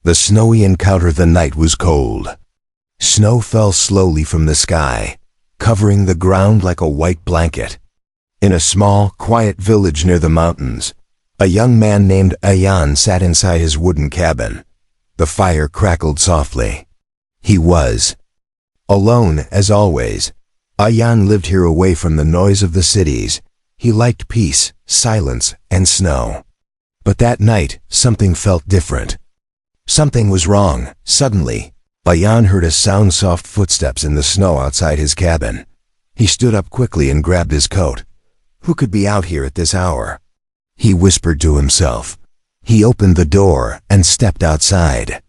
The snowy encounter. The night was cold. Snow fell slowly from the sky, covering the ground like a white blanket. In a small, quiet village near the mountains, a young man named Ayan sat inside his wooden cabin. The fire crackled softly. He was alone, as always. Ayan lived here away from the noise of the cities. He liked peace, silence, and snow. But that night, something felt different. Something was wrong. Suddenly, Ayan heard a sound, soft footsteps in the snow outside his cabin. He stood up quickly and grabbed his coat. Who could be out here at this hour? He whispered to himself. He opened the door and stepped outside.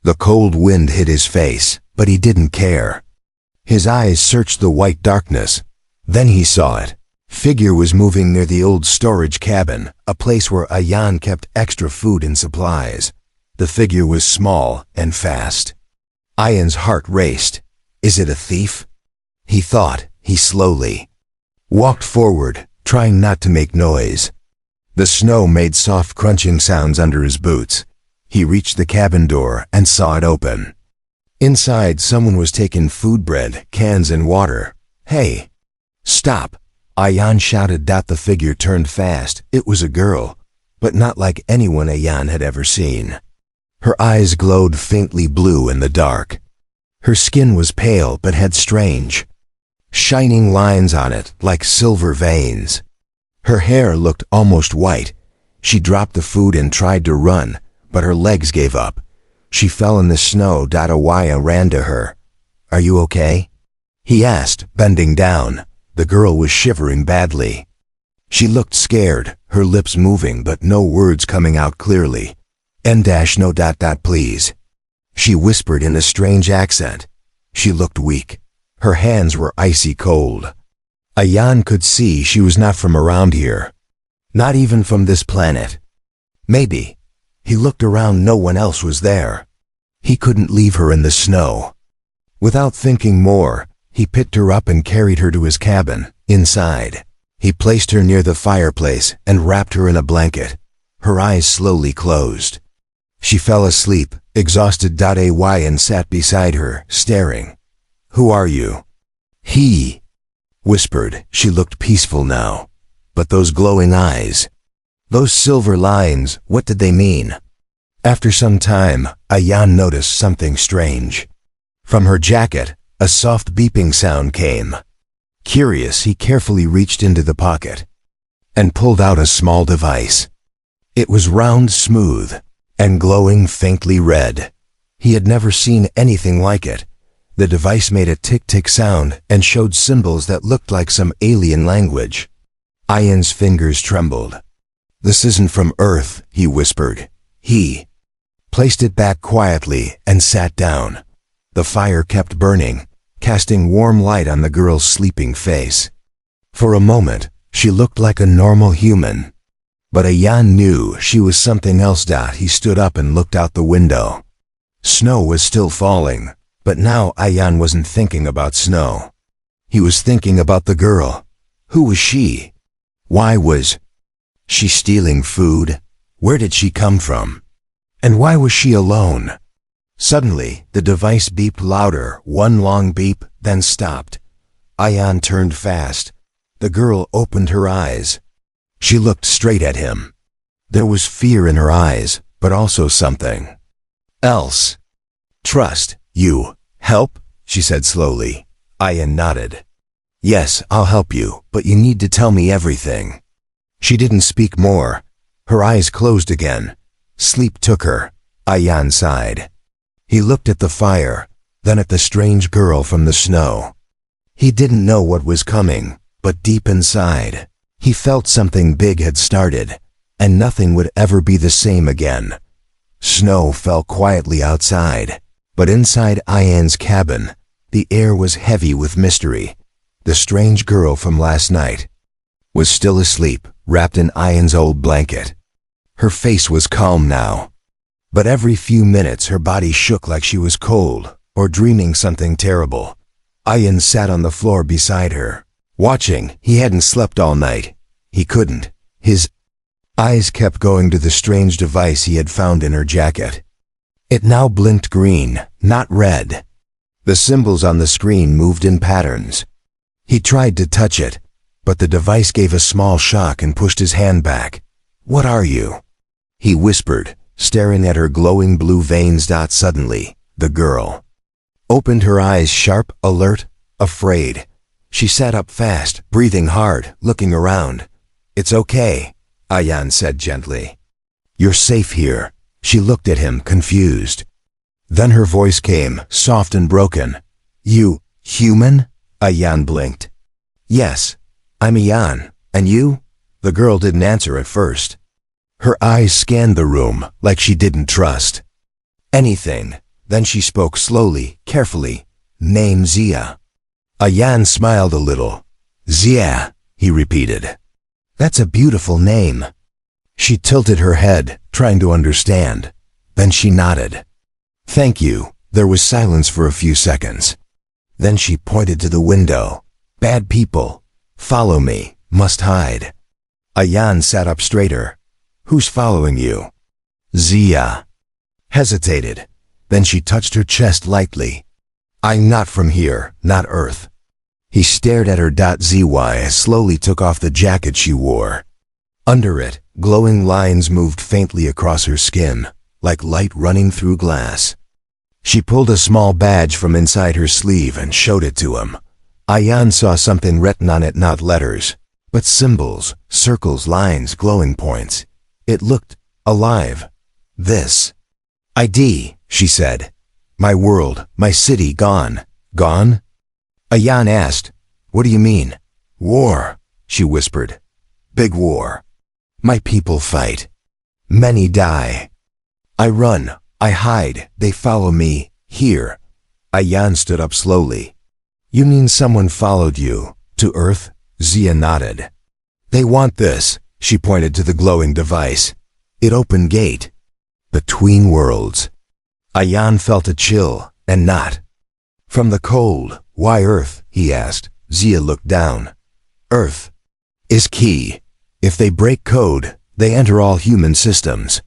The cold wind hit his face, but he didn't care. His eyes searched the white darkness. Then he saw it. Figure was moving near the old storage cabin, a place where Ayan kept extra food and supplies. The figure was small and fast. Ayan's heart raced. Is it a thief? He thought. He slowly walked forward, trying not to make noise. The snow made soft crunching sounds under his boots. He reached the cabin door and saw it open. Inside, someone was taking food, bread, cans, and water. Hey! Stop! Ayan shouted. The figure turned fast. It was a girl, but not like anyone Ayan had ever seen. Her eyes glowed faintly blue in the dark. Her skin was pale but had strange, shining lines on it like silver veins. Her hair looked almost white. She dropped the food and tried to run, but her legs gave up. She fell in the snow. Awaya ran to her. Are you okay? He asked, bending down. The girl was shivering badly. She looked scared, her lips moving but no words coming out clearly. No. Please. She whispered in a strange accent. She looked weak. Her hands were icy cold. Ayan could see she was not from around here. Not even from this planet. Maybe. He looked around. No one else was there. He couldn't leave her in the snow. Without thinking more, he picked her up and carried her to his cabin. Inside, he placed her near the fireplace and wrapped her in a blanket. Her eyes slowly closed. She fell asleep, exhausted. Ayan sat beside her, staring. Who are you? He whispered. She looked peaceful now. But those glowing eyes, those silver lines, what did they mean? After some time, Ayan noticed something strange. From her jacket, a soft beeping sound came. Curious, he carefully reached into the pocket and pulled out a small device. It was round, smooth, and glowing faintly red. He had never seen anything like it. The device made a tick-tick sound and showed symbols that looked like some alien language. Ayan's fingers trembled. This isn't from Earth, he whispered. He placed it back quietly and sat down. The fire kept burning, casting warm light on the girl's sleeping face. For a moment, she looked like a normal human. But Ayan knew she was something else. He stood up and looked out the window. Snow was still falling, but now Ayan wasn't thinking about snow. He was thinking about the girl. Who was she? Why was she stealing food? Where did she come from? And why was she alone? Suddenly, the device beeped louder, one long beep, then stopped. Ayan turned fast. The girl opened her eyes. She looked straight at him. There was fear in her eyes, but also something else. Trust. You help? She said slowly. Ayan nodded. Yes, I'll help you, but you need to tell me everything. She didn't speak more. Her eyes closed again. Sleep took her. Ayan sighed. He looked at the fire, then at the strange girl from the snow. He didn't know what was coming, but deep inside, he felt something big had started, and nothing would ever be the same again. Snow fell quietly outside, but inside Ayan's cabin, the air was heavy with mystery. The strange girl from last night was still asleep, wrapped in Ayan's old blanket. Her face was calm now, but every few minutes her body shook like she was cold or dreaming something terrible. Ayan sat on the floor beside her, watching. He hadn't slept all night. He couldn't. His eyes kept going to the strange device he had found in her jacket. It now blinked green, not red. The symbols on the screen moved in patterns. He tried to touch it, but the device gave a small shock and pushed his hand back. "What are you?" he whispered, staring at her glowing blue veins. Suddenly, the girl opened her eyes, sharp, alert, afraid. She sat up fast, breathing hard, looking around. "It's okay," Ayan said gently. "You're safe here." She looked at him, confused. Then her voice came, soft and broken. "You, human?" Ayan blinked. "Yes, I'm Ayan. And you?" The girl didn't answer at first. Her eyes scanned the room like she didn't trust anything. Then she spoke slowly, carefully. "Name Zia." Ayan smiled a little. "Zia," he repeated. "That's a beautiful name." She tilted her head, trying to understand. Then she nodded. "Thank you." There was silence for a few seconds. Then she pointed to the window. "Bad people. Follow me. Must hide." Ayan sat up straighter. "Who's following you?" Zia hesitated. Then she touched her chest lightly. "I'm not from here, not Earth." He stared at her. Zy slowly took off the jacket she wore. Under it, glowing lines moved faintly across her skin, like light running through glass. She pulled a small badge from inside her sleeve and showed it to him. Ayan saw something written on it, not letters, but symbols, circles, lines, glowing points. It looked alive. "This ID," she said. "My world, my city gone." "Gone?" Ayan asked. "What do you mean?" "War," she whispered. "Big war. My people fight. Many die. I run, I hide, they follow me, here." Ayan stood up slowly. "You mean someone followed you, to Earth?" Zia nodded. "They want this," she pointed to the glowing device. It opened gate between worlds. Ayan felt a chill, and not from the cold. "Why Earth?" he asked. Zia looked down. "Earth is key. If they break code, they enter all human systems.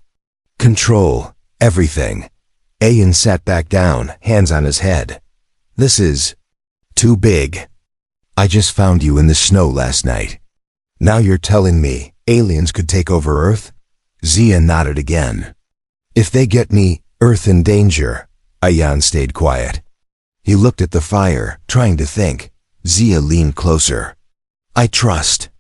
Control everything." Ayan sat back down, hands on his head. "This is too big. I just found you in the snow last night. Now you're telling me aliens could take over Earth?" Zia nodded again. "If they get me, Earth in danger." Ayan stayed quiet. He looked at the fire, trying to think. Zia leaned closer. "I trust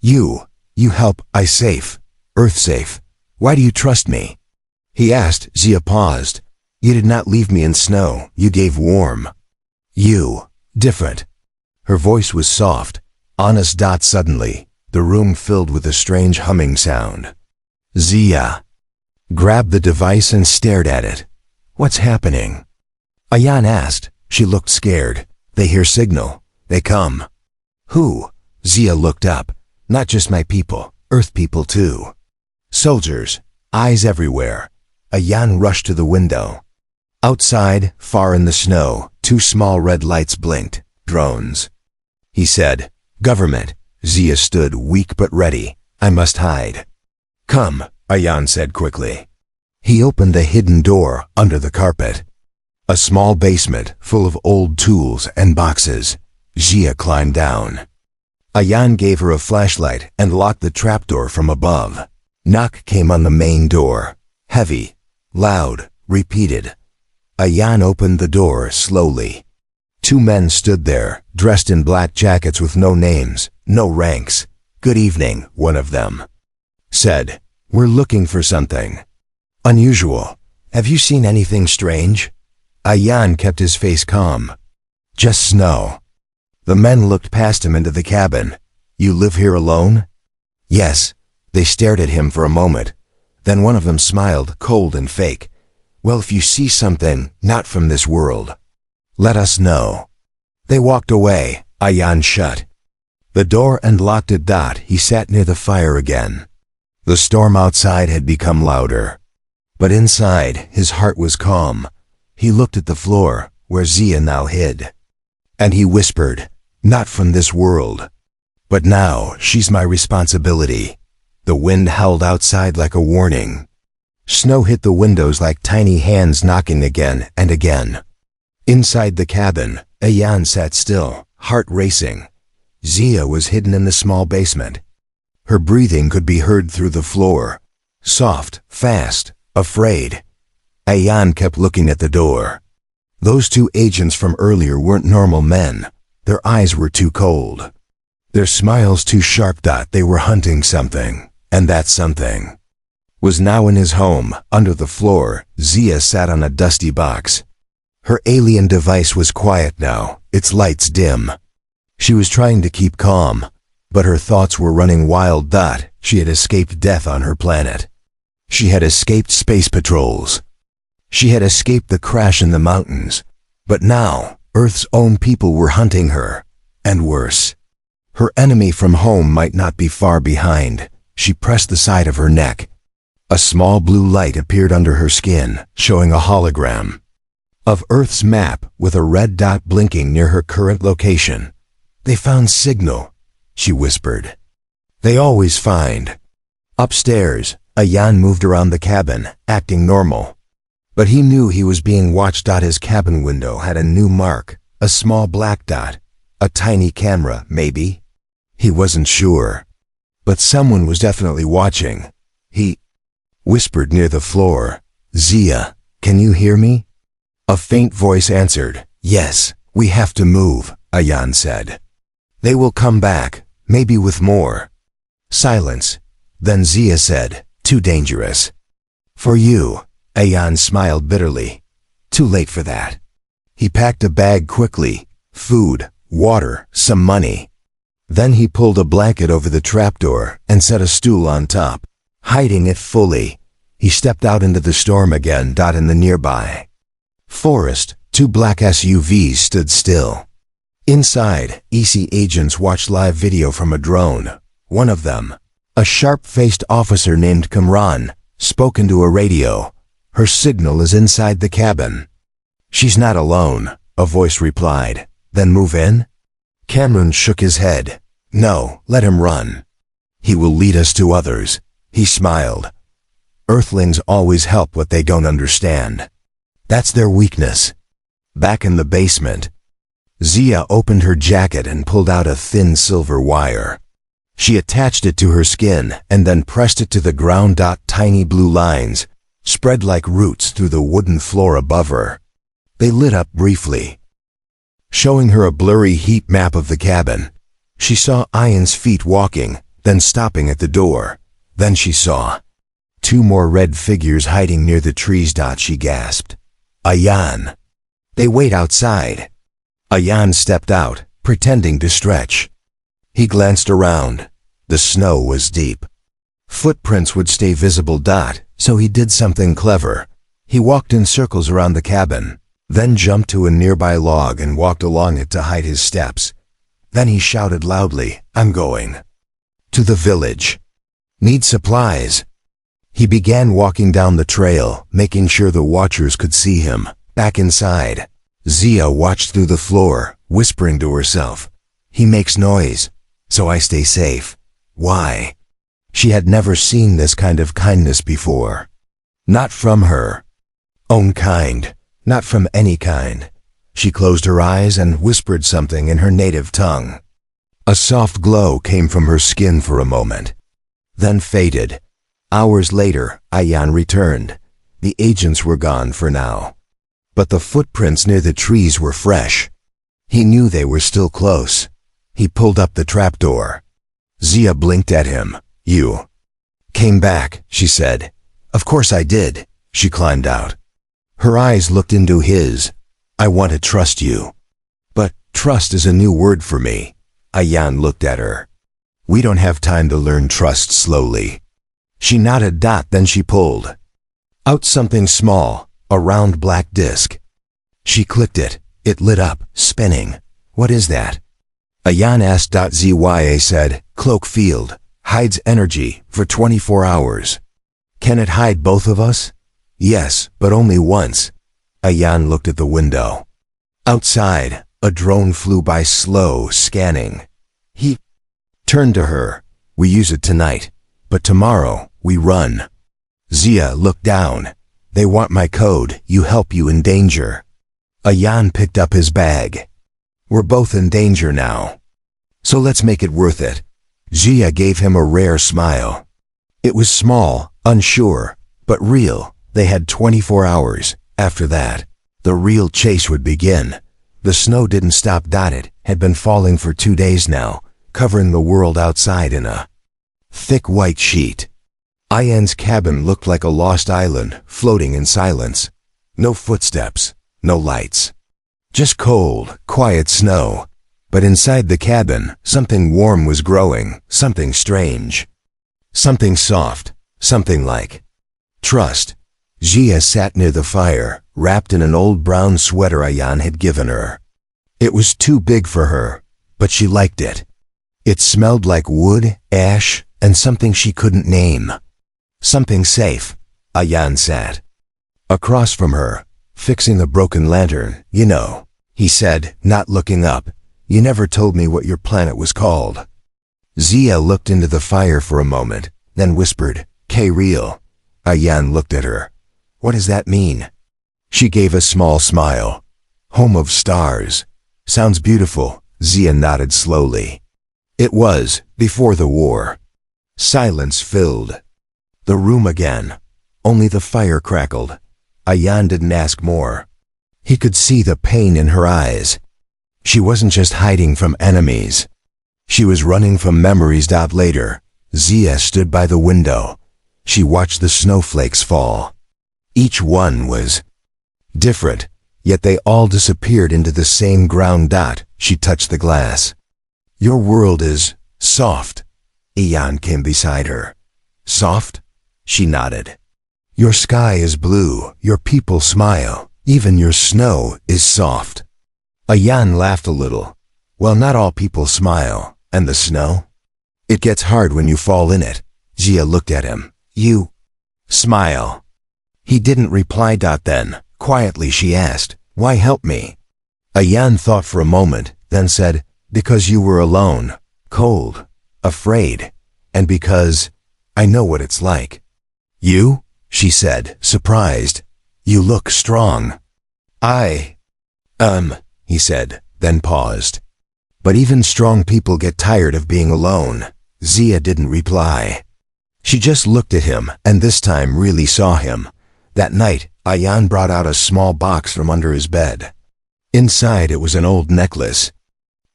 you. You help I safe. Earth safe. Why do you trust me?" he asked. Zia paused. "You did not leave me in snow. You gave warm. You, different." Her voice was soft, honest. Suddenly, the room filled with a strange humming sound. Zia grabbed the device and stared at it. "What's happening?" Ayan asked. She looked scared. "They hear signal. They come." "Who?" Zia looked up. "Not just my people, Earth people too. Soldiers, eyes everywhere." Ayan rushed to the window. Outside, far in the snow, two small red lights blinked. "Drones," he said. "Government." Zia stood, weak but ready. "I must hide." "Come," Ayan said quickly. He opened the hidden door under the carpet. A small basement full of old tools and boxes. Zia climbed down. Ayan gave her a flashlight and locked the trapdoor from above. Knock came on the main door. Heavy, loud, repeated. Ayan opened the door slowly. Two men stood there, dressed in black jackets with no names, no ranks. "Good evening," one of them said. "We're looking for something unusual. Have you seen anything strange?" Ayan kept his face calm. "Just snow." The men looked past him into the cabin. "You live here alone?" "Yes." They stared at him for a moment. Then one of them smiled, cold and fake. "Well, if you see something not from this world, let us know." They walked away. Ayan shut the door and locked it. He sat near the fire again. The storm outside had become louder, but inside his heart was calm. He looked at the floor, where Zia now hid, and he whispered, "Not from this world. But now she's my responsibility." The wind howled outside like a warning. Snow hit the windows like tiny hands knocking again and again. Inside the cabin, Ayan sat still, heart racing. Zia was hidden in the small basement. Her breathing could be heard through the floor. Soft, fast, afraid. Ayan kept looking at the door. Those two agents from earlier weren't normal men. Their eyes were too cold. Their smiles too sharp. They were hunting something, and that something was now in his home. Under the floor, Zia sat on a dusty box. Her alien device was quiet now, its lights dim. She was trying to keep calm, but her thoughts were running wild. She had escaped death on her planet. She had escaped space patrols. She had escaped the crash in the mountains. But now, Earth's own people were hunting her. And worse. Her enemy from home might not be far behind. She pressed the side of her neck. A small blue light appeared under her skin, showing a hologram of Earth's map with a red dot blinking near her current location. "They found signal," she whispered. "They always find." Upstairs, Ayan moved around the cabin, acting normal. But he knew he was being watched. His cabin window had a new mark, a small black dot, a tiny camera, maybe. He wasn't sure. But someone was definitely watching. He whispered near the floor, "Zia, can you hear me?" A faint voice answered, "Yes, we have to move," Ayan said. "They will come back, maybe with more." Silence. Then Zia said, "Too dangerous." "For you," Ayan smiled bitterly. "Too late for that." He packed a bag quickly, food, water, some money. Then he pulled a blanket over the trapdoor and set a stool on top. Hiding it fully, he stepped out into the storm again. In the nearby forest, two black SUVs stood still. Inside, EC agents watched live video from a drone. One of them, a sharp-faced officer named Kamran, spoke into a radio. "Her signal is inside the cabin." "She's not alone," a voice replied. "Then move in?" Cameron shook his head. "No, let him run. He will lead us to others." He smiled. "Earthlings always help what they don't understand. That's their weakness." Back in the basement, Zia opened her jacket and pulled out a thin silver wire. She attached it to her skin and then pressed it to the ground. Tiny blue lines spread like roots through the wooden floor above her. They lit up briefly, showing her a blurry heat map of the cabin. She saw Ayan's feet walking, then stopping at the door. Then she saw two more red figures hiding near the trees. She gasped, "Ayan!" "They wait outside." Ayan stepped out, pretending to stretch. He glanced around. The snow was deep. Footprints would stay visible. So he did something clever. He walked in circles around the cabin, then jumped to a nearby log and walked along it to hide his steps. Then he shouted loudly, "I'm going to the village. Need supplies." He began walking down the trail, making sure the watchers could see him. Back inside, Zia watched through the floor, whispering to herself, "He makes noise, so I stay safe." Why? She had never seen this kind of kindness before. Not from her own kind, not from any kind. She closed her eyes and whispered something in her native tongue. A soft glow came from her skin for a moment, then faded. Hours later, Ayan returned. The agents were gone for now. But the footprints near the trees were fresh. He knew they were still close. He pulled up the trapdoor. Zia blinked at him. "You came back," she said. "Of course I did." She climbed out. Her eyes looked into his. "I want to trust you." "But trust is a new word for me." Ayan looked at her. "We don't have time to learn trust slowly." She nodded. Then she pulled out something small, a round black disc. She clicked it. It lit up, spinning. "What is that?" Ayan asked. Zya said, "Cloak field. Hides energy for 24 hours. "Can it hide both of us?" "Yes, but only once." Ayan looked at the window. Outside, a drone flew by, slow, scanning. He turned to her. "We use it tonight, but tomorrow we run." Zia looked down. They want my code. You help you in danger. Ayan picked up his bag. We're both in danger now. So let's make it worth it. Zia gave him a rare smile. It was small, unsure, but real. They had 24 hours. After that, the real chase would begin. The snow didn't stop. It had been falling for 2 days now, covering the world outside in a thick white sheet. Ayan's cabin looked like a lost island, floating in silence. No footsteps, no lights. Just cold, quiet snow. But inside the cabin, something warm was growing, something strange. Something soft, something like trust. Zia sat near the fire, wrapped in an old brown sweater Ayan had given her. It was too big for her, but she liked it. It smelled like wood, ash, and something she couldn't name. Something safe. Ayan sat across from her, fixing the broken lantern. You know, he said, not looking up, you never told me what your planet was called. Zia looked into the fire for a moment, then whispered, K-Real. Ayan looked at her. What does that mean? She gave a small smile. Home of stars. Sounds beautiful. Zia nodded slowly. It was, before the war. Silence filled the room again. Only the fire crackled. Ayan didn't ask more. He could see the pain in her eyes. She wasn't just hiding from enemies. She was running from memories. Later, Zia stood by the window. She watched the snowflakes fall. Each one was different, yet they all disappeared into the same ground. She touched the glass. Your world is soft. Ayan came beside her. Soft? She nodded. Your sky is blue, your people smile, even your snow is soft. Ayan laughed a little. Well, not all people smile, and the snow? It gets hard when you fall in it. Zia looked at him. You smile. He didn't reply. Then, quietly she asked, why help me? Ayan thought for a moment, then said, because you were alone, cold, afraid, and because I know what it's like. You? She said, surprised. You look strong. He said, then paused. But even strong people get tired of being alone. Zia didn't reply. She just looked at him, and this time really saw him. That night, Ayan brought out a small box from under his bed. Inside it was an old necklace.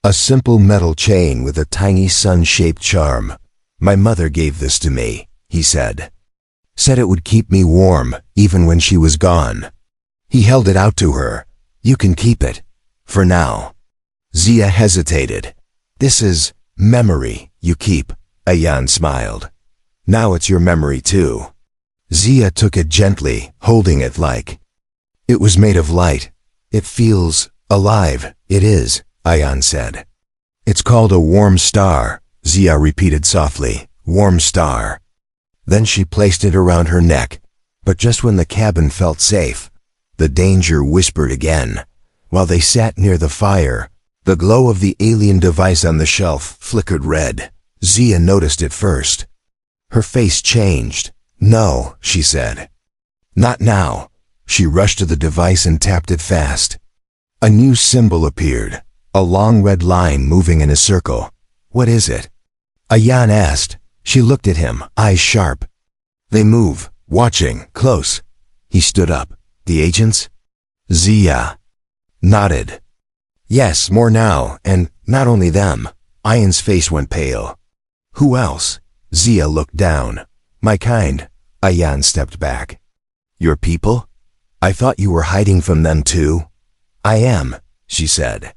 A simple metal chain with a tiny sun-shaped charm. My mother gave this to me, he said. Said it would keep me warm, even when she was gone. He held it out to her. You can keep it. For now. Zia hesitated. This is memory you keep, Ayan smiled. Now it's your memory too. Zia took it gently, holding it like it was made of light. It feels alive. It is, Ayan said. It's called a warm star, Zia repeated softly. Warm star. Then she placed it around her neck. But just when the cabin felt safe, the danger whispered again. While they sat near the fire, the glow of the alien device on the shelf flickered red. Zia noticed it first. Her face changed. No, she said. Not now. She rushed to the device and tapped it fast. A new symbol appeared, a long red line moving in a circle. What is it? Ayan asked. She looked at him, eyes sharp. They move, watching, close. He stood up. The agents? Zia nodded. Yes, more now, and not only them. Ayan's face went pale. Who else? Zia looked down. My kind. Ayan stepped back. Your people? I thought you were hiding from them too. I am, she said.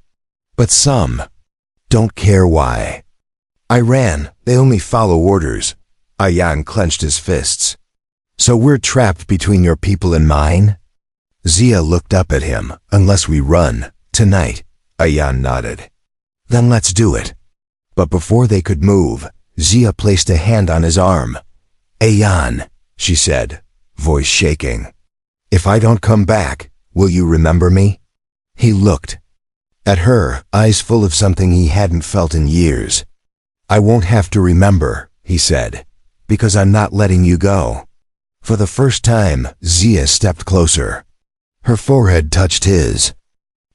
But some don't care why. I ran. They only follow orders. Ayan clenched his fists. So we're trapped between your people and mine? Zia looked up at him. Unless we run, tonight. Ayan nodded. Then let's do it. But before they could move, Zia placed a hand on his arm. Ayan, she said, voice shaking. If I don't come back, will you remember me? He looked at her, eyes full of something he hadn't felt in years. I won't have to remember, he said, because I'm not letting you go. For the first time, Zia stepped closer. Her forehead touched his.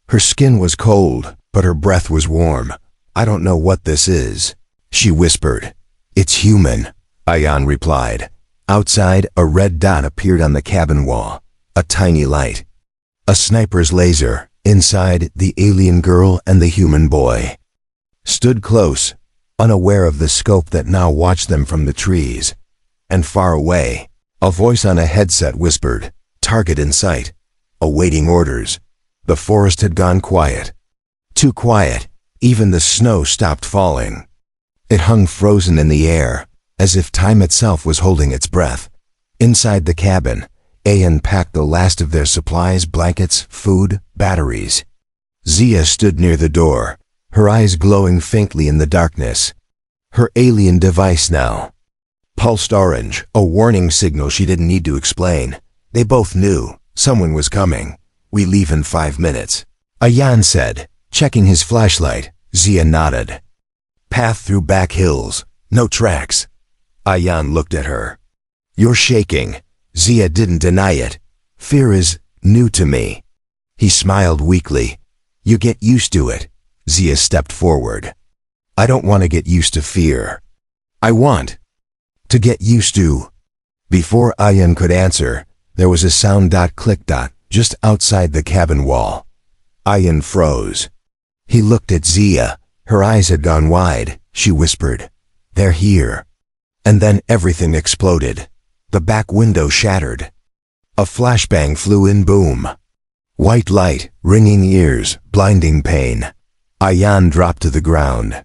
Her skin was cold, but her breath was warm. "I don't know what this is," she whispered. "It's human," Ayan replied. Outside, a red dot appeared on the cabin wall. A tiny light. A sniper's laser. Inside, the alien girl and the human boy stood close, unaware of the scope that now watched them from the trees. And far away, a voice on a headset whispered, "Target in sight. Awaiting orders." The forest had gone quiet. Too quiet. Even the snow stopped falling. It hung frozen in the air, as if time itself was holding its breath. Inside the cabin, Ayan packed the last of their supplies, blankets, food, batteries. Zia stood near the door, her eyes glowing faintly in the darkness. Her alien device now pulsed orange, a warning signal she didn't need to explain. They both knew someone was coming. "We leave in 5 minutes," Ayan said, checking his flashlight. Zia nodded. "Path through back hills. No tracks." Ayan looked at her. "You're shaking." Zia didn't deny it. "Fear is new to me." He smiled weakly. "You get used to it." Zia stepped forward. "I don't want to get used to fear. I want to get used to." Before Ayan could answer, there was a sound. Click just outside the cabin wall. Ayan froze. He looked at Zia. Her eyes had gone wide. She whispered, "They're here." And then everything exploded. The back window shattered. A flashbang flew in. Boom. White light, ringing ears, blinding pain. Ayan dropped to the ground.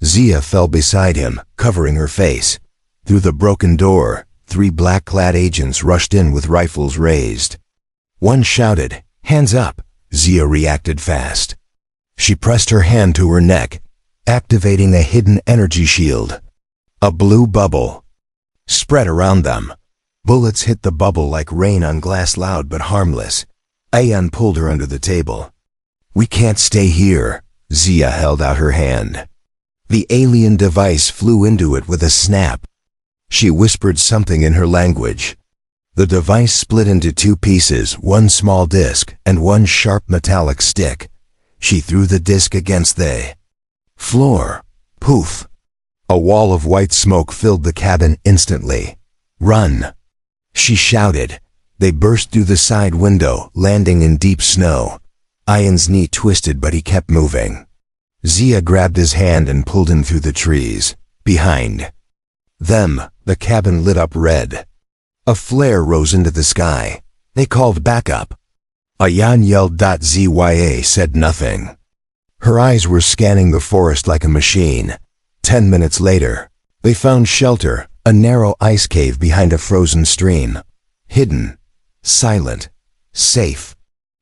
Zia fell beside him, covering her face. Through the broken door, 3 black-clad agents rushed in with rifles raised. One shouted, "Hands up!" Zia reacted fast. She pressed her hand to her neck, activating a hidden energy shield. A blue bubble spread around them. Bullets hit the bubble like rain on glass, loud but harmless. Ayan pulled her under the table. "We can't stay here." Zia held out her hand. The alien device flew into it with a snap. She whispered something in her language. The device split into 2 pieces, one small disc and one sharp metallic stick. She threw the disc against the floor. Poof! A wall of white smoke filled the cabin instantly. "Run!" she shouted. They burst through the side window, landing in deep snow. Ayan's knee twisted, but he kept moving. Zia grabbed his hand and pulled him through the trees. Behind them, the cabin lit up red. A flare rose into the sky. They called backup. Ayan yelled. Zya said nothing. Her eyes were scanning the forest like a machine. 10 minutes later, they found shelter, a narrow ice cave behind a frozen stream. Hidden, silent, safe.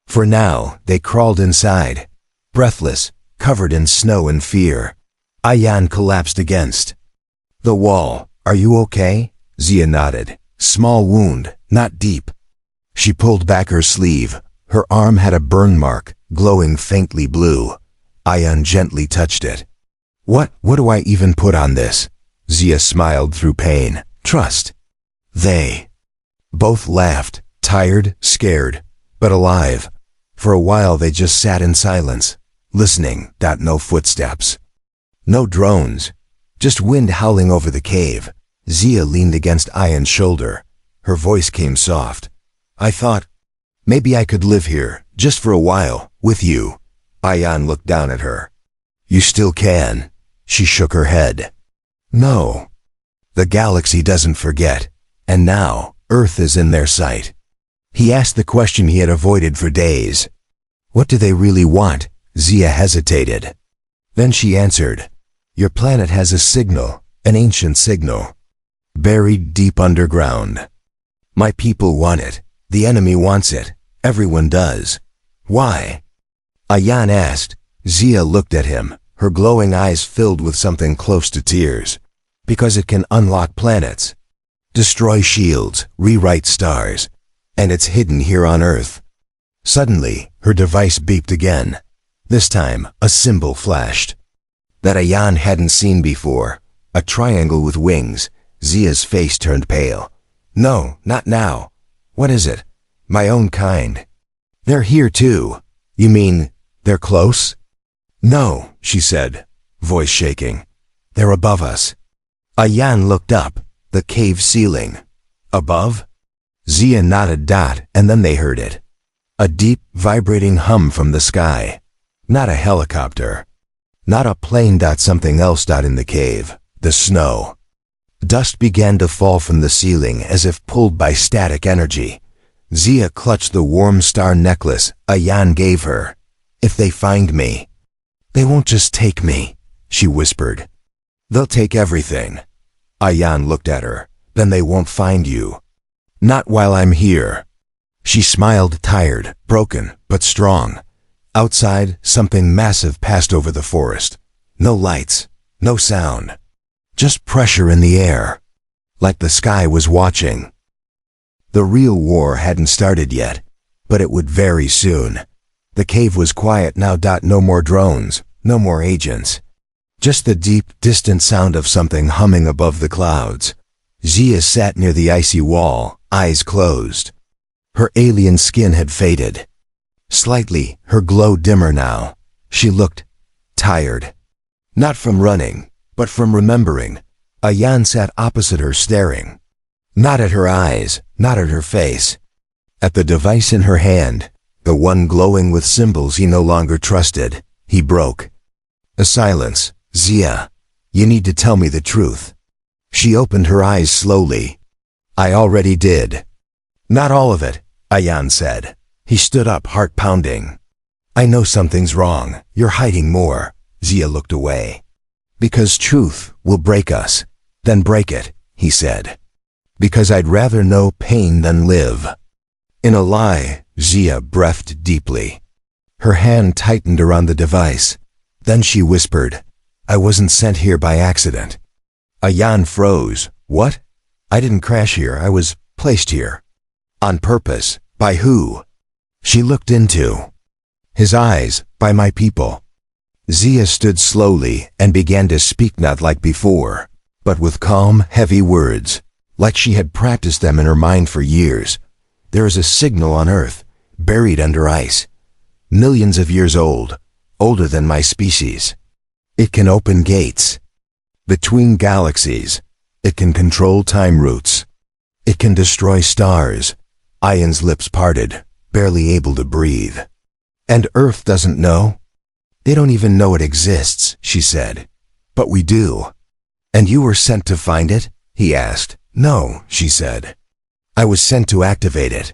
For now, they crawled inside, breathless, covered in snow and fear. Ayan collapsed against the wall. "Are you okay?" Zia nodded. "Small wound, not deep." She pulled back her sleeve. Her arm had a burn mark, glowing faintly blue. Ayan gently touched it. What do I even put on this?" Zia smiled through pain. "Trust." They both laughed, tired, scared, but alive. For a while they just sat in silence, listening. No footsteps. No drones. Just wind howling over the cave. Zia leaned against Ayan's shoulder. Her voice came soft. "I thought maybe I could live here, just for a while, with you." Ayan looked down at her. "You still can." She shook her head. "No. The galaxy doesn't forget. And now, Earth is in their sight." He asked the question he had avoided for days. "What do they really want?" Zia hesitated. Then she answered, "Your planet has a signal, an ancient signal, buried deep underground. My people want it. The enemy wants it. Everyone does. Why?" Ayan asked. Zia looked at him, her glowing eyes filled with something close to tears. "Because it can unlock planets, destroy shields, rewrite stars, and it's hidden here on Earth." Suddenly, her device beeped again. This time, a symbol flashed that Ayan hadn't seen before, a triangle with wings. Zia's face turned pale. No, not now. What is it? My own kind. They're here too. You mean, they're close? No, she said, voice shaking. They're above us. Ayan looked up, the cave ceiling. Above? Zia nodded and then they heard it. A deep, vibrating hum from the sky. Not a helicopter. Not a plane. Something else. In the cave. The snow. Dust began to fall from the ceiling as if pulled by static energy. Zia clutched the warm star necklace Ayan gave her. If they find me, they won't just take me, she whispered. They'll take everything. Ayan looked at her. Then they won't find you. Not while I'm here. She smiled, tired, broken, but strong. Outside, something massive passed over the forest. No lights, no sound. Just pressure in the air. Like the sky was watching. The real war hadn't started yet, but it would very soon. The cave was quiet now. No more drones, no more agents. Just the deep, distant sound of something humming above the clouds. Zia sat near the icy wall, eyes closed. Her alien skin had faded. Slightly, her glow dimmer now. She looked tired. Not from running, but from remembering. Ayan sat opposite her staring. Not at her eyes, not at her face. At the device in her hand, the one glowing with symbols he no longer trusted. He broke. A silence. Zia, you need to tell me the truth. She opened her eyes slowly. I already did. Not all of it, Ayan said. He stood up, heart pounding. I know something's wrong. You're hiding more. Zia looked away. Because truth will break us. Then break it, he said. Because I'd rather know pain than live. In a lie, Zia breathed deeply. Her hand tightened around the device. Then she whispered, I wasn't sent here by accident. Ayan froze. What? I didn't crash here. I was placed here. On purpose. By who? She looked into his eyes. By my people. Zia stood slowly and began to speak, not like before, but with calm, heavy words, like she had practiced them in her mind for years. There is a signal on Earth, buried under ice, millions of years old, older than my species. It can open gates between galaxies. It can control time routes. It can destroy stars. Ayan's lips parted, barely able to breathe. And Earth doesn't know? They don't even know it exists, she said. But we do. And you were sent to find it? He asked. No, she said. I was sent to activate it.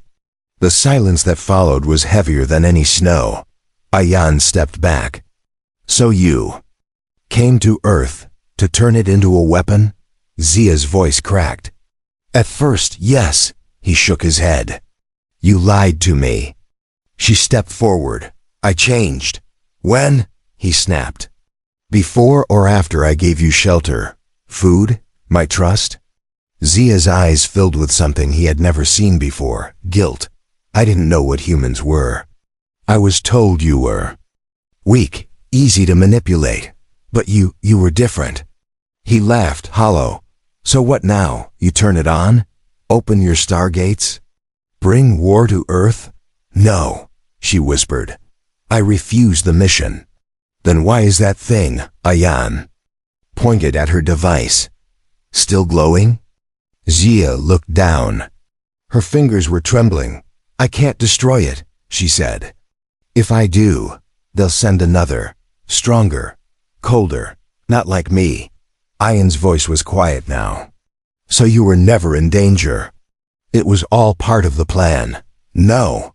The silence that followed was heavier than any snow. Ayan stepped back. So you came to Earth to turn it into a weapon? Zia's voice cracked. At first, yes, he shook his head. You lied to me. She stepped forward. I changed. When? He snapped. Before or after I gave you shelter, food, my trust? Zia's eyes filled with something he had never seen before, guilt. I didn't know what humans were. I was told you were weak, easy to manipulate. But you were different. He laughed, hollow. So what now? You turn it on? Open your stargates? Bring war to Earth? No, she whispered. I refuse the mission. Then why is that thing, Ayan? Pointed at her device. Still glowing? Zia looked down. Her fingers were trembling. I can't destroy it, she said. If I do, they'll send another, stronger, colder, not like me. Ayan's voice was quiet now. So you were never in danger. It was all part of the plan. No,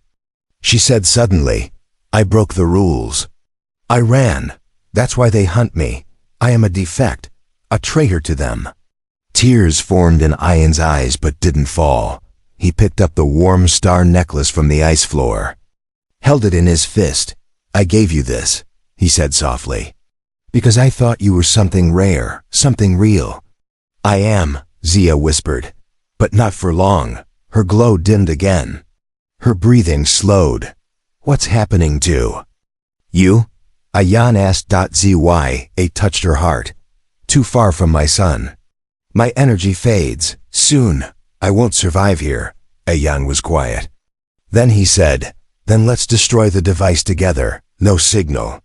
she said suddenly. I broke the rules. I ran. That's why they hunt me. I am a defect, a traitor to them. Tears formed in Ayan's eyes but didn't fall. He picked up the warm star necklace from the ice floor. Held it in his fist. I gave you this, he said softly. Because I thought you were something rare, something real. I am, Zia whispered. But not for long. Her glow dimmed again. Her breathing slowed. What's happening to you? Ayan asked. Zy touched her heart. Too far from my son. My energy fades, soon, I won't survive here. Ayan was quiet. Then he said, then let's destroy the device together. No signal.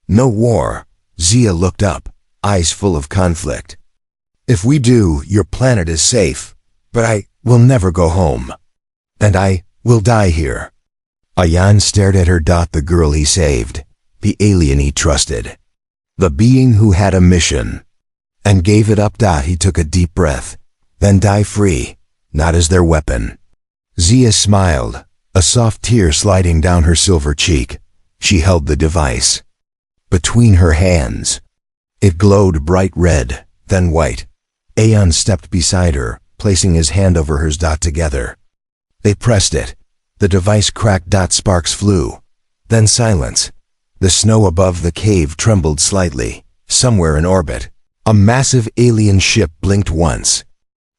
No war. Zia looked up, eyes full of conflict. If we do, your planet is safe, but I will never go home. And I will die here. Ayan stared at her. The girl he saved, the alien he trusted, the being who had a mission, and gave it up. He took a deep breath, then die free, not as their weapon. Zia smiled, a soft tear sliding down her silver cheek. She held the device between her hands. It glowed bright red, then white. Ayan stepped beside her, placing his hand over hers. Together they pressed it. The device cracked. Sparks flew. Then silence. The snow above the cave trembled slightly. Somewhere in orbit, a massive alien ship blinked once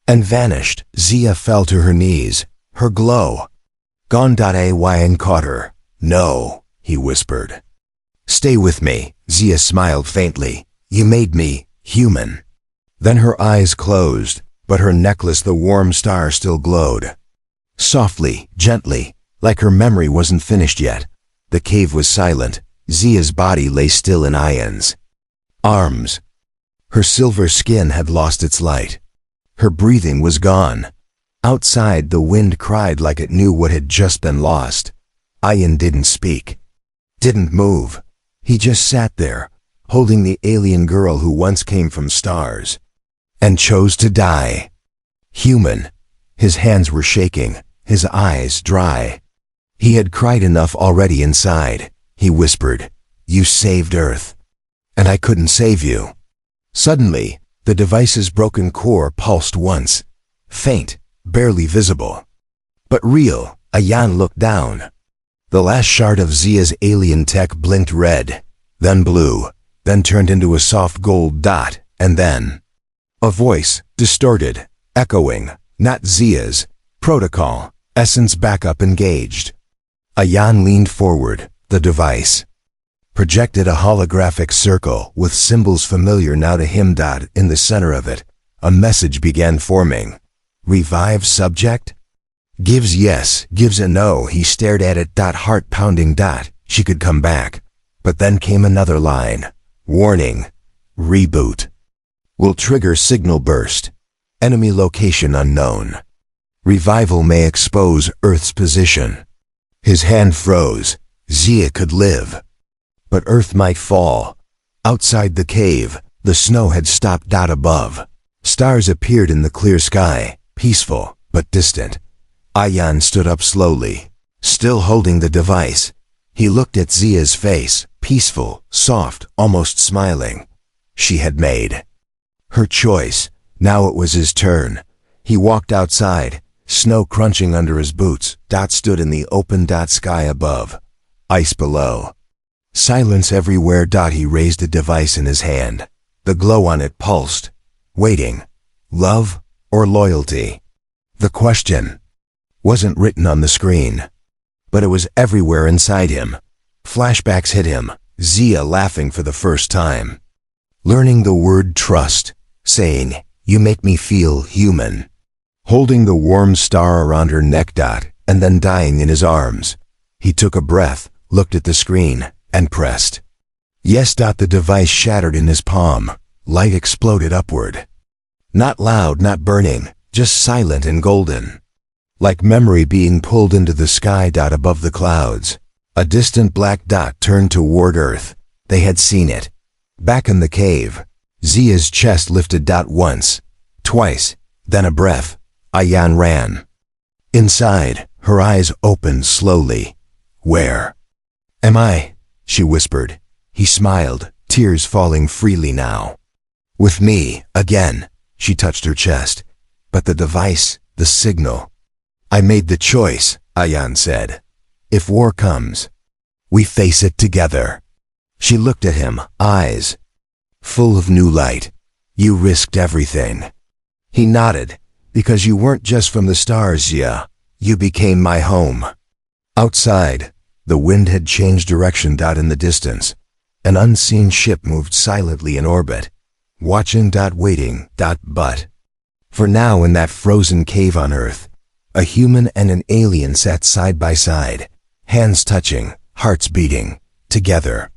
and vanished. Zia fell to her knees, her glow gone. Ayan caught her. No, he whispered. Stay with me. Zia smiled faintly. You made me human. Then her eyes closed, but her necklace, the warm star, still glowed. Softly, gently, like her memory wasn't finished yet. The cave was silent. Zia's body lay still in Ayan's arms. Her silver skin had lost its light. Her breathing was gone. Outside, the wind cried like it knew what had just been lost. Ayan didn't speak, didn't move. He just sat there, holding the alien girl who once came from stars and chose to die. Human. His hands were shaking, his eyes dry. He had cried enough already inside. He whispered, you saved Earth, and I couldn't save you. Suddenly, the device's broken core pulsed once, faint, barely visible, but real. Ayan looked down. The last shard of Zia's alien tech blinked red, then blue, then turned into a soft gold dot, and then a voice, distorted, echoing, not Zia's. Protocol, essence backup engaged. Ayan leaned forward. The device projected a holographic circle with symbols familiar now to him. In the center of it, a message began forming. Revive subject? Gives yes, gives a no. He stared at it. Heart pounding. She could come back. But then came another line. Warning. Reboot. Will trigger signal burst. Enemy location unknown. Revival may expose Earth's position. His hand froze. Zia could live, but Earth might fall. Outside the cave, the snow had stopped. Above, stars appeared in the clear sky, peaceful but distant. Ayan stood up slowly, still holding the device. He looked at Zia's face, peaceful, soft, almost smiling. She had made her choice. Now it was his turn. He walked outside, snow crunching under his boots. Stood in the open. Sky above, ice below, silence everywhere. He raised a device in his hand. The glow on it pulsed, waiting. Love or loyalty? The question wasn't written on the screen, but it was everywhere inside him. Flashbacks hit him. Zia laughing for the first time, learning the word trust, saying, you make me feel human, holding the warm star around her neck. And then dying in his arms. He took a breath, looked at the screen, and pressed. Yes. The device shattered in his palm. Light exploded upward. Not loud, not burning, just silent and golden. Like memory being pulled into the sky. Above the clouds, a distant black dot turned toward Earth. They had seen it. Back in the cave, Zia's chest lifted. Once, twice, then a breath. Ayan ran. Inside, her eyes opened slowly. Where am I? She whispered. He smiled, tears falling freely now. With me, again. She touched her chest. But the device, the signal. I made the choice, Ayan said. If war comes, we face it together. She looked at him, eyes full of new light. You risked everything. He nodded. Because you weren't just from the stars, Zia. You became my home. Outside, the wind had changed direction. In the distance, an unseen ship moved silently in orbit, watching. Waiting. But For now, in that frozen cave on Earth, a human and an alien sat side by side, hands touching, hearts beating, together.